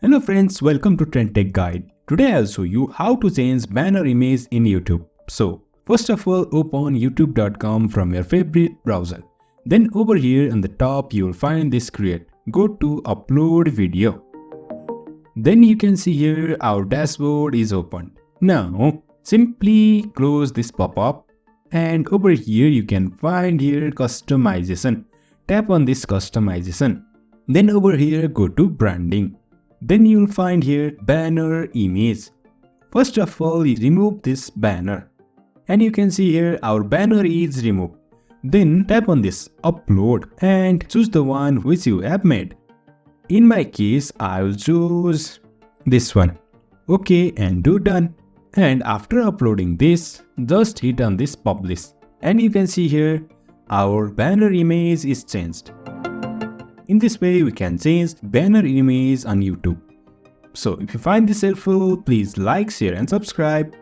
Hello friends, welcome to TrendTechGuide. Today I'll show you how to change banner image in YouTube. So, first of all, open youtube.com from your favorite browser. Then over here on the top you'll find this create. Go to upload video. Then you can see here our dashboard is open. Now, simply close this pop-up and over here you can find here customization. Tap on this customization. Then over here go to branding. Then you'll find here banner image. First of all, you remove this banner. And you can see here our banner is removed. Then tap on this upload and choose the one which you have made. In my case, I'll choose this one. Okay, and do done. And after uploading this, just hit on this publish. And you can see here our banner image is changed. In this way, we can change banner image on YouTube. So if you find this helpful, please like, share and subscribe.